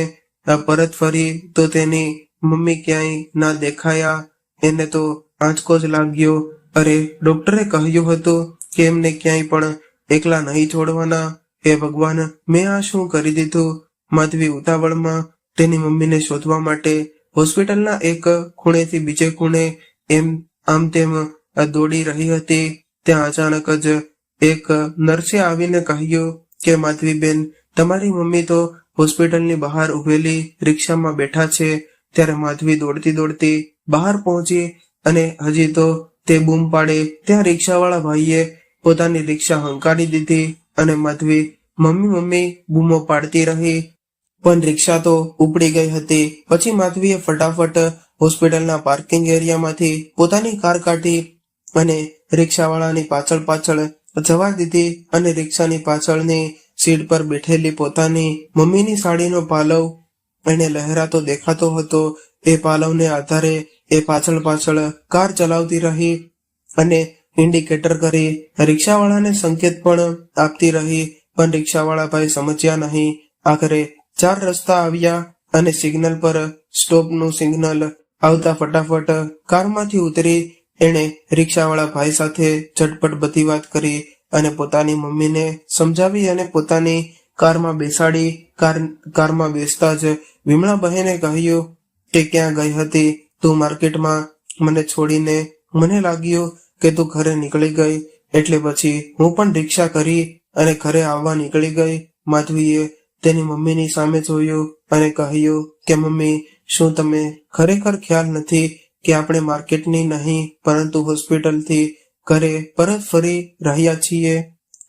પરત ફરી તો તેની મમ્મી ક્યાંય ના દેખાયા. એને તો આંચકો જ લાગ્યો. અરે, ડોક્ટરે કહ્યું હતું કે એમને ક્યાંય પણ એકલા નહીં છોડવાના. હે ભગવાન, મેં આ શું કરી દીધું? માધવી ઉતાવળમાં તેની મમ્મીને શોધવા માટે હોસ્પિટલના એક ખૂણેથી બીજે ખૂણે આમ તેમ દોડી રહી હતી. ત્યાં અચાનક જ એક નર્સે આવીને કહ્યું કે માધવીબેન, તમારી મમ્મી તો હોસ્પિટલની બહાર ઉભેલી રિક્ષામાં બેઠા છે. ત્યારે માધવી દોડતી દોડતી બહાર પહોંચી અને હજી તો તે બૂમ પાડે ત્યાં રિક્ષાવાળા ભાઈએ પોતાની રિક્ષા હંકારી દીધી અને માધવી મમ્મી મમ્મી બૂમો પાડતી રહી, પણ રિક્ષા તો ઉપડી ગઈ હતી. પછી માધવીએ ફટાફટ હોસ્પિટલના પાર્કિંગ એરિયામાંથી પોતાની કાર કાઢી અને રિક્ષાવાળાની પાછળ જવા દીધી અને રિક્ષાની પાછળની સીટ પર બેઠેલી પોતાની મમ્મીની સાડીનો પાલવ એને લહેરાતો દેખાતો હતો. એ પાલવને આધારે એ પાછળ કાર ચલાવતી રહી અને ઇન્ડિકેટર કરી રિક્ષાવાળાને સંકેત પણ આપતી રહી, પણ રિક્ષાવાળા ભાઈ સમજ્યા નહીં. આખરે 4 રસ્તા આવ્યા અને સિગ્નલ પર સ્ટોપનું સિગ્નલ આવતા ફટાફટ કારમાંથી ઉતરી એણે રિક્ષાવાળા ભાઈ સાથે ઝટપટ બધી વાત કરી અને પોતાની મમ્મીને સમજાવી અને પોતાની કારમાં બેસાડી. કારમાં બેસતા જ વિમળા બહેને કહ્યું કે ક્યાં ગઈ હતી તું? માર્કેટમાં મને છોડીને. મને લાગ્યું કે તું ઘરે નીકળી ગઈ, એટલે પછી હું પણ રિક્ષા કરી અને ઘરે આવવા નીકળી ગઈ. માધવીએ તેની મમ્મીની સામે જોયું અને કહ્યું કે મમ્મી, શું તમે ખરેખર ખ્યાલ નથી કે આપણે માર્કેટની નહીં પરંતુ હોસ્પિટલથી ઘરે પરત ફરી રહ્યા છીએ?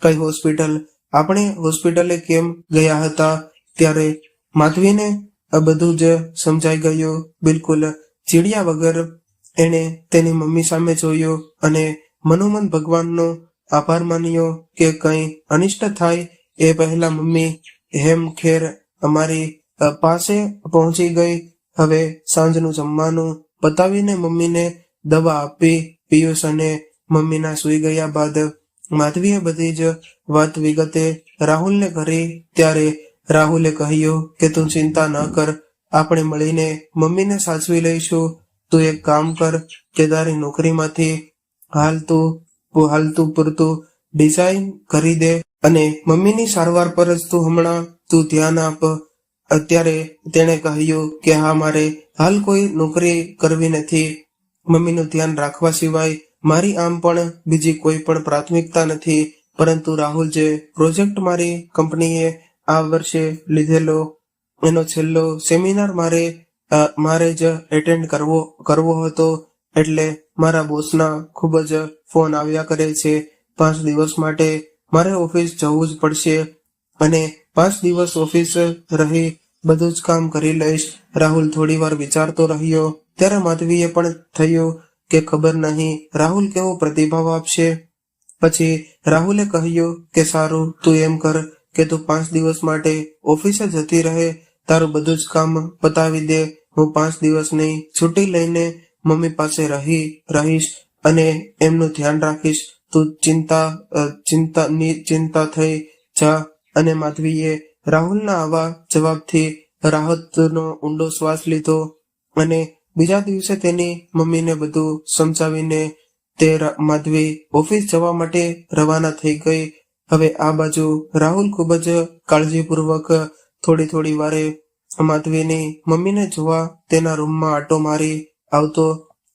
કઈ હોસ્પિટલ? આપણે હોસ્પિટલે કેમ ગયા હતા? ત્યારે માધવીને આ બધું જ સમજાઈ ગયું. બિલકુલ ચીડિયા વગર એણે તેની મમ્મી સામે જોયો અને મનોમન ભગવાનનો આભાર માન્યો કે કંઈ અનિષ્ટ થાય એ પહેલા મમ્મી હેમ ખેર અમારી પાસે પહોંચી ગઈ. હવે સાંજનું જમવાનું પતાવીને મમ્મીને દવા આપી. પિયુષ અને મમ્મીના સૂઈ ગયા બાદ માધવીએ બધી જ વાત વિગતે રાહુલને કરી. ત્યારે રાહુલે કહ્યું કે તું ચિંતા ન કર, આપણે મળીને મમ્મીને સાચવી લઈશું. તું એક કામ કર કે તારી નોકરીમાંથી હાલતું પૂરતું ડિઝાઇન કરી દે અને મમ્મીની સારવાર પર જ હમણાં તું ધ્યાન આપ. અત્યારે તેણે કહ્યું કે હા, મારે હાલ કોઈ નોકરી કરવી નથી. મમ્મીનું ધ્યાન રાખવા સિવાય મારી આમ પણ બીજી કોઈ પણ પ્રાથમિકતા નથી. પરંતુ રાહુલ, જે પ્રોજેક્ટ મારી કંપનીએ આ વર્ષે લીધેલો એનો છેલ્લો સેમિનાર મારે જ એટેન્ડ કરવો હતો, એટલે મારા બોસના ખૂબ જ ફોન આવ્યા કરે છે. 5 દિવસ માટે મારે ઓફિસ જવું જ પડશે અને 5 દિવસ ઓફિસ રહી બધું જ કામ કરી લઈશ. રાહુલ થોડી વાર વિચારતો રહ્યો. ત્યારે માધવીએ પણ થયું કે ખબર નહીં રાહુલ કેવો પ્રતિભાવ આપશે. પછી રાહુલે કહ્યું કે સારું, તું એમ કર કે તું 5 દિવસ માટે ઓફિસે જતી રહે, તારું બધું જ કામ પતાવી દે. હું 5 દિવસની છુટ્ટી લઈને મમ્મી પાસે રહીશ અને એમનું ધ્યાન રાખીશ. તું ચિંતા થઈ જા. અને માધવીએ રાહુલના આવા જવાબથી રાહતનો ઊંડો શ્વાસ લીધો અને બીજા દિવસે તેની મમ્મીને બધું સમજાવીને તે માધવી ઓફિસ જવા માટે રવાના થઈ ગઈ. હવે આ બાજુ રાહુલ ખૂબ જ કાળજીપૂર્વક થોડી વારે માધવીની મમ્મીને જોવા તેના રૂમમાં આંટો મારી આવતો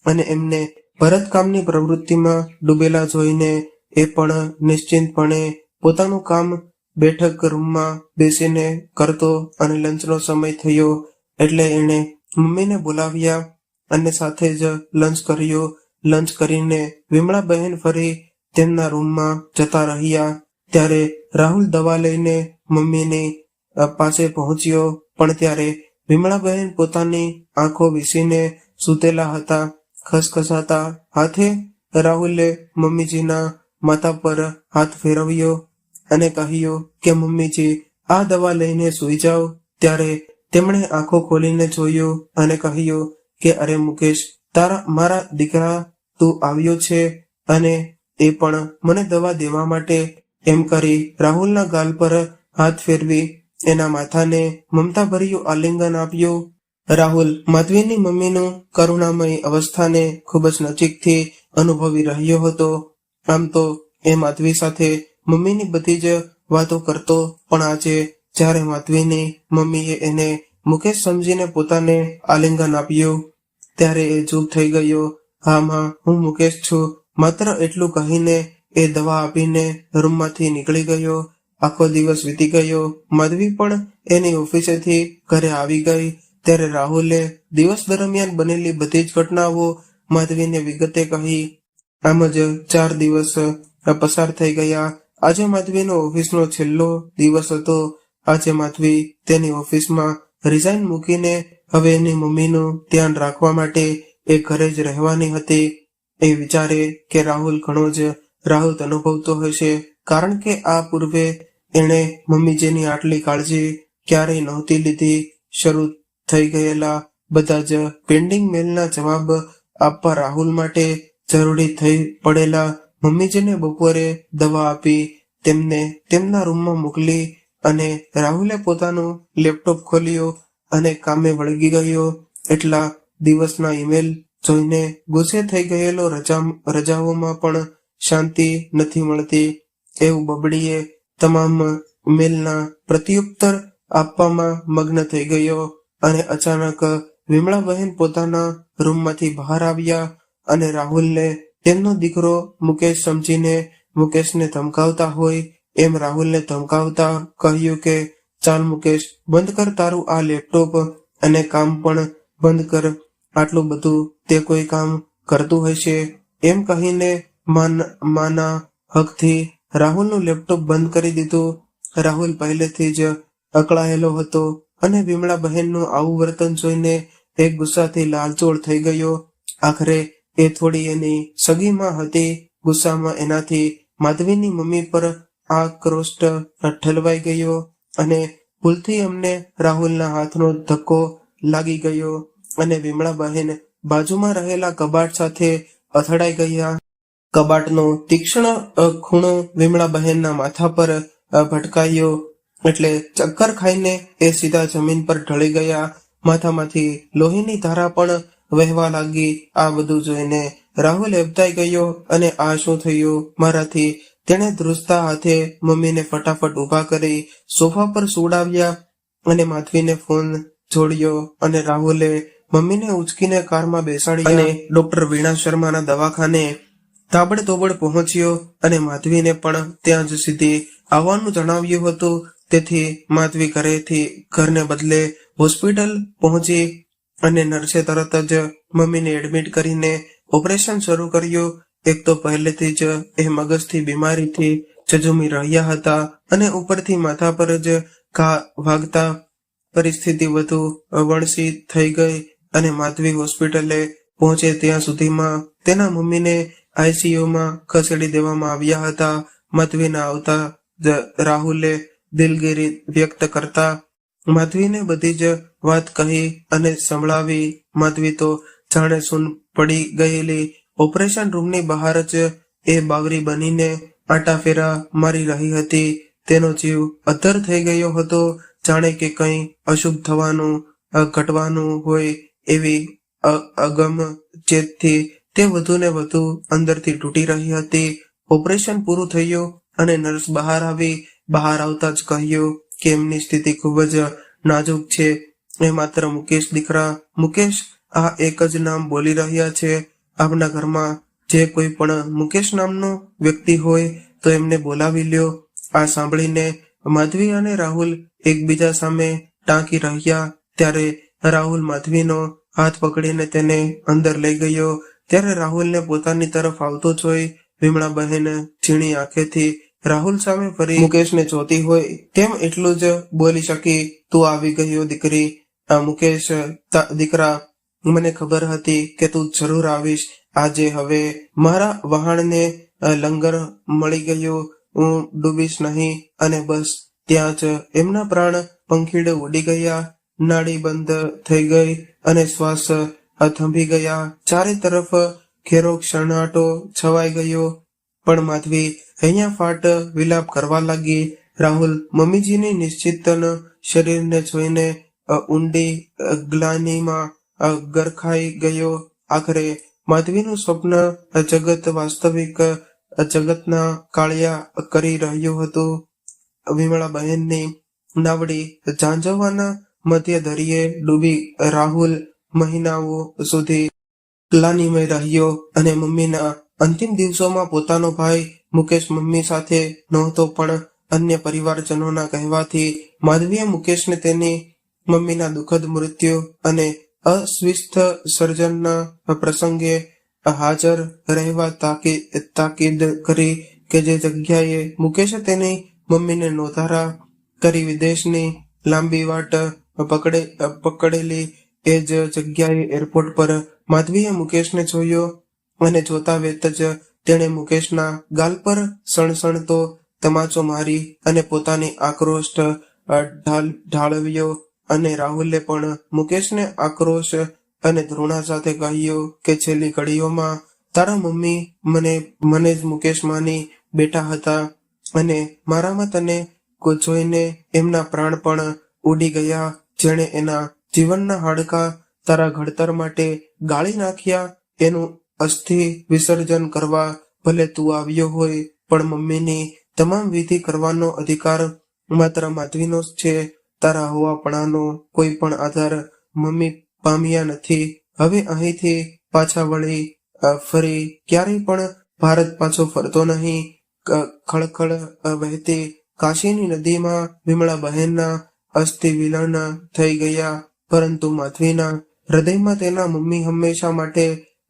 અને એમને ભરતકામની પ્રવૃત્તિમાં ડૂબેલા જોઈને એ પણ નિશ્ચિંતપણે પોતાનું કામ બેઠક રૂમમાં બેસીને કરતો. અને લંચનો સમય થયો એટલે એણે મમ્મીને બોલાવ્યા અને સાથે જ લંચ કર્યો. લંચ કરીને વિમળાબહેન ફરી તેમના રૂમમાં જતા રહ્યા. ત્યારે રાહુલ દવા લઈને મમ્મીની પાસે પહોંચ્યો, પણ ત્યારે વિમળાબહેન પોતાની આંખો વીસીને સૂતેલા હતા. ખસખસાતા હાથે રાહુલે મમ્મીજીના માથા પર હાથ ફેરવ્યો અને કહ્યું કે મમ્મીજી, આ દવા લઈને સૂઈ જાઓ. ત્યારે તેમણે આંખો ખોલીને જોયું અને કહ્યું કે અરે મુકેશ, મારા દીકરા, તું આવ્યો છે અને એ પણ મને દવા દેવા માટે. એમ કરી રાહુલના ગાલ પર હાથ ફેરવી એના માથાને મમતાભર્યું આલિંગન આપ્યું. રાહુલ માધવીની મમ્મીનું કરુણામય અવસ્થાને ખૂબ જ નજીકથી અનુભવી રહ્યો હતો. આમ તો એ માધવી સાથે મમ્મીની બધી જ વાતો કરતો, પણ આજે જ્યારે માધવીની મમ્મીએ એને મુકેશ સમજીને પોતાને આલિંગન આપ્યું ત્યારે એ ચૂપ થઈ ગયો. હા માં, હું મુકેશ છું, માત્ર એટલું કહીને એ દવા આપીને રૂમમાંથી નીકળી ગયો. આખો દિવસ વીતી ગયો. માધવી પણ એની ઓફિસેથી ઘરે આવી ગઈ. ત્યારે રાહુલે દિવસ દરમિયાન બનેલી બધી જ ઘટનાઓ માધવીને વિગતે કહી. આમ જ 4 દિવસ પસાર થઈ ગયા. આજે માધવીનો ઓફિસનો છેલ્લો દિવસ હતો. આજે માધવી તેની ઓફિસમાં રિઝાઇન મૂકીને હવે એની મમ્મીનું ધ્યાન રાખવા માટે એ ઘરે જ રહેવાની હતી. એ વિચારે કે રાહુલ ઘણો જ રાહત અનુભવતો હશે, કારણ કે આ પૂર્વે એણે મમ્મીજીની આટલી કાળજી ક્યારેય નહોતી લીધી. શરૂ થઈ ગયેલા બધા જ પેન્ડિંગ મેલના જવાબ આપવા રાહુલ માટે જરૂરી થઈ પડેલા મમ્મીજીને બપોરે દવા આપી તેમને તેમના રૂમમાં મોકલી અને રાહુલે પોતાનું લેપટોપ ખોલ્યો અને કામે વળગી ગયો. એટલા દિવસના ઈમેલ જોઈને ગુસ્સે થઈ ગયેલો રજાઓમાં પણ શાંતિ નથી મળતી એવું બબડીએ તમામ મેલના પ્રત્યુત્તર આપવામાં મગ્ન થઈ ગયો. અને અચાનક વિમળાબહેન પોતાના રૂમમાંથી બહાર આવ્યા અને રાહુલને તેમનો દીકરો મુકેશ સમજીને મુકેશને ધમકાવતા હોય એમ રાહુલને ધમકાવતા કહ્યું કે ચાલ મુકેશ, બંધ કર તારું આ લેપટોપ અને કામ પણ બંધ કર. આટલું બધું તે કોઈ કામ કરતું હશે. એમ કહીને માના હકથી રાહુલનું લેપટોપ બંધ કરી દીધું. રાહુલ પહેલેથી જ અકળાયેલો હતો અને વિમળાબહેનનું આવું વર્તન જોઈને એક ગુસ્સાથી લાલચોળ થઈ ગયો. આખરે એ થોડી એની સગીમાં હતી. ગુસ્સામાં એનાથી માધવીની મમ્મી પર આક્રોશ ઠલવાઈ ગયો અને ભૂલથી એમને રાહુલના હાથનો ધક્કો લાગી ગયો અને વિમળાબહેન બાજુમાં રહેલા કબાટ સાથે અથડાઈ ગયા. કબાટનો તીક્ષ્ણ ખૂણો વિમળાબહેનના માથા પર ભટકાયો એટલે ચક્કર ખાઈને એ સીધા જમીન પર ઢળી ગયા. માથામાંથી લોહીની ધારા પણ વહેવા લાગી. આ બધું જોઈને રાહુલ હેબતાઈ ગયો અને આ શું થયું મારાથી? તેણે ધ્રુજતા હાથે મમ્મીને ફટાફટ ઊભા કરી સોફા પર સુવડાવ્યા અને માધવીને ફોન જોડ્યો અને રાહુલે મમ્મીને ઉચકીને કારમાં બેસાડી અને ડોક્ટર વીણા શર્માના દવાખાને તાબડતોબડ પહોંચ્યો અને માધવીને પણ ત્યાં જ સીધી આવવાનું જણાવ્યું હતું. તેથી માધવી ઘરને બદલે હોસ્પિટલ પહોંચી અને નર્સે તરત જ મમ્મીને એડમિટ કરીને ઓપરેશન શરૂ કર્યું. એક તો પહેલેથી જ એ મગજથી બીમારીથી ઝઝૂમી રહ્યા હતા અને ઉપરથી માથા પર જ ઘા વાગતા પરિસ્થિતિ વધુ વણસી થઈ ગઈ અને માધવી હોસ્પિટલે પહોંચે ત્યાં સુધીમાં તેના મમ્મીને આઈસીયુમાં ખસેડી દેવામાં આવ્યા હતા. માધવીના આવતા જ રાહુલે દિલગીરી વ્યક્ત કરતા માધવીને બધી જ વાત કહી અને સંભળાવી. માધવી તો જાણે સૂન પડી ગયેલી ઓપરેશન રૂમની બહાર જ એ બાવરી બનીને આંટાફેરા મારી રહી હતી. તેનો જીવ અદ્ધર થઈ ગયો હતો, જાણે કે કંઈ અશુભ થવાનું ઘટવાનું હોય એવી અગમ ચેતથી તે વધુ ને વધુ અંદરથી તૂટી રહી હતી. ઓપરેશન પૂરું થયું અને નર્સ બહાર આવી. બહાર આવતા જ કહ્યું કે એમની સ્થિતિ ખૂબ જ નાજુક છે. એ માત્ર મુકેશ દીકરા મુકેશ આ એક જ નામ બોલી રહ્યા છે. આપના ઘરમાં જે કોઈ પણ મુકેશ નામનો વ્યક્તિ હોય તો એમને બોલાવી લ્યો. આ સાંભળીને માધવી અને રાહુલ એકબીજા સામે ટાંકી રહ્યા. ત્યારે રાહુલ માધવીનો હાથ પકડીને તેને અંદર લઈ ગયો. ત્યારે રાહુલને પોતાની તરફ આવતો જોઈ વિમળાબહેન ઝીણી આંખેથી રાહુલ સામે ફરી મુકેશને જોતી હોય તેમ એટલું જ બોલી શકી, તું આવી ગયો દીકરી. મુકેશ દીકરા, મને ખબર હતી કે તું જરૂર આવીશ. આજે હવે મારા વહાણને લંગર મળી ગયું. હું ડૂબીશ નહીં. અને બસ ત્યાં જ એમના પ્રાણ પંખીડે ઉડી ગયા. નાડી બંધ થઈ ગઈ અને શ્વાસ થંભી ગયા. ચારે તરફ ઘેરો ક્ષણાટો છવાઈ ગયો. પણ માધવી અહીંયા ફાટ વિલાપ કરવા લાગી. રાહુલ મમ્મીજીની નિશ્ચિતન શરીરને જોઈને ઊંડી ગ્લાનિમાં ગરખાઈ ગયો. આખરે માધવીનું સ્વપ્ન જગત વાસ્તવિક જગતના કાળિયા કરી રહ્યું હતું. વિમળાબહેનની નાવડી ઝાંઝવાના મધ્ય દરિયે ડૂબી રાહુલ મહિનાઓ સુધી ગ્લાનિમય રહ્યો અને મમ્મીના અંતિમ દિવસોમાં પોતાનો ભાઈ મુકેશ મમ્મી સાથે નહોતો, પણ અન્ય પરિવારજનોના કહેવાથી માધવીએ મુકેશને તેની મમ્મીના દુઃખદ મૃત્યુ અને અસ્વસ્થ સર્જનના પ્રસંગે હાજર રહેવા તાકીદ કરી કે જે જગ્યાએ મુકેશે તેની મમ્મીને નોંધારા કરી વિદેશની લાંબી વાટ પકડેલી એ જ જગ્યાએ એરપોર્ટ પર માધવીએ મુકેશને જોયો અને જોતા વેત જ તેણે મુકેશના ગાલ પર સણસણતો તમાચો મારી અને પોતાની આક્રોશ ઢાળવ્યો. અને રાહુલે પણ મુકેશને આક્રોશ અને ધૃણા સાથે કહ્યું કે છેલ્લી ઘડીઓમાં તારા મમ્મી મને જ મુકેશ માની બેઠા હતા અને મારામાં તને જોઈને એમના પ્રાણ પણ ઉડી ગયા. જેણે એના જીવનના હાડકાં તારા ઘડતર માટે ગાળી નાખ્યા, એનું અસ્થિ વિસર્જન કરવા ભલે તું આવ્યો હોય, પણ મમ્મીની તમામ વિધિ કરવાનો અધિકાર માત્ર માધવીનો જ છે. તારા હોવાપણાનો કોઈ પણ આધાર મમ્મી પામ્યા નથી. હવે અહીંથી પાછા વળી ફરી ક્યારેય પણ ભારત પાછો ફરતો નહીં. ખળખળ વહેતી કાશીની નદીમાં વિમળાબહેનના અસ્થિ વિલીન થઈ ગયા, પરંતુ માધવીના હૃદયમાં તેના મમ્મી હંમેશા માટે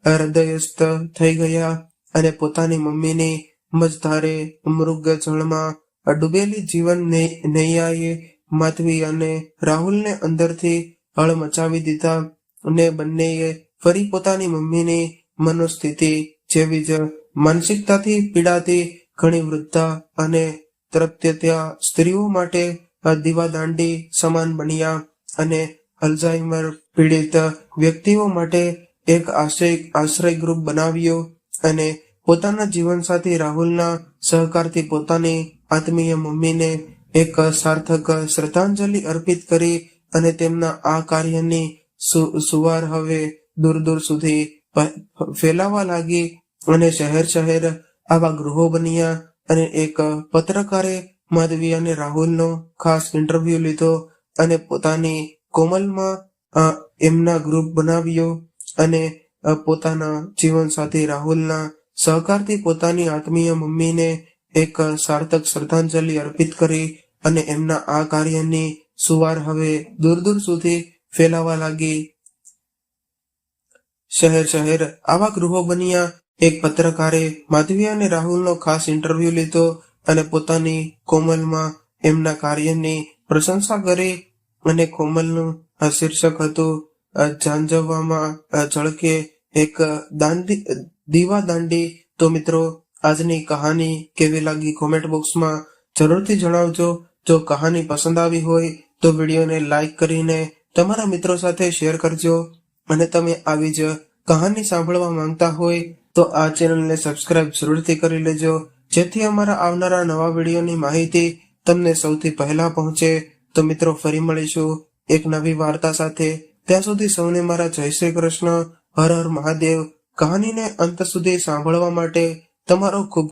હૃદયસ્થ થઈ ગયા અને પોતાની મમ્મીની મજધારે મૃગ જળમાં ડૂબેલી જીવન નૈયાએ માધવી અને રાહુલને અંદરથી હળ મચાવી દીધા અને બંનેએ ફરી પોતાની મમ્મીની મનોસ્થિતિ જેવી જ માનસિકતાથી પીડાતી ઘણી વૃદ્ધા અને તૃપ્યત્યા સ્ત્રીઓ માટે દીવાદાંડી સમાન બન્યા અને અલ્ઝાઇમર પીડિત વ્યક્તિઓ માટે એક આશ્રય ગ્રુપ બનાવ્યો અને પોતાના જીવનસાથી રાહુલના સહકારથી પોતાની આત્મીય મમ્મીને એક સાર્થક શ્રદ્ધાંજલિ અર્પિત કરી અને તેમના આ કાર્યની સુવાર હવે દૂર દૂર સુધી ફેલાવા લાગી અને શહેર શહેર આવા ગૃહો બન્યા. અને એક પત્રકારે માધવી અને રાહુલનો ખાસ ઇન્ટરવ્યુ લીધો અને પોતાની કોમલમાં એમના ગ્રુપ બનાવ્યો અને પોતાના જીવનસાથી રાહુલના સહકારથી પોતાની આત્મીય મમ્મીને એક સાર્થક શ્રદ્ધાંજલિ અર્પિત કરી અને એમના આ કાર્યની સુવાર હવે દૂર દૂર સુધી ફેલાવા લાગી. શહેર શહેર આવા ગૃહો બન્યા. એક પત્રકારે માધવી અને રાહુલનો ખાસ ઇન્ટરવ્યુ લીધો અને પોતાની કોમલમાં એમના કાર્યની પ્રશંસા કરી. અને કોમલનું આ શીર્ષક હતું ઝાંઝવામાં ઝળકે એક દીવાદાંડી. તો મિત્રો, આજની કહાની કેવી લાગી કોમેન્ટ બોક્સમાં જરૂરથી જણાવજો. જો કહાની પસંદ આવી હોય તો વિડીયોને લાઈક કરીને તમારા મિત્રો સાથે શેર કરજો. અને તમે આવી જ કહાની સાંભળવા માંગતા હોય તો આ ચેનલને સબસ્ક્રાઇબ જરૂરથી કરી લેજો, જેથી અમારા આવનારા નવા વિડીયોની માહિતી તમને સૌથી પહેલા પહોંચે. તો મિત્રો, ફરી મળીશું એક નવી વાર્તા સાથે. ત્યાં સુધી સૌને મારા જય શ્રી કૃષ્ણ. હર હર મહાદેવ. કહાનીને અંત સુધી સાંભળવા માટે તમારો ખૂબ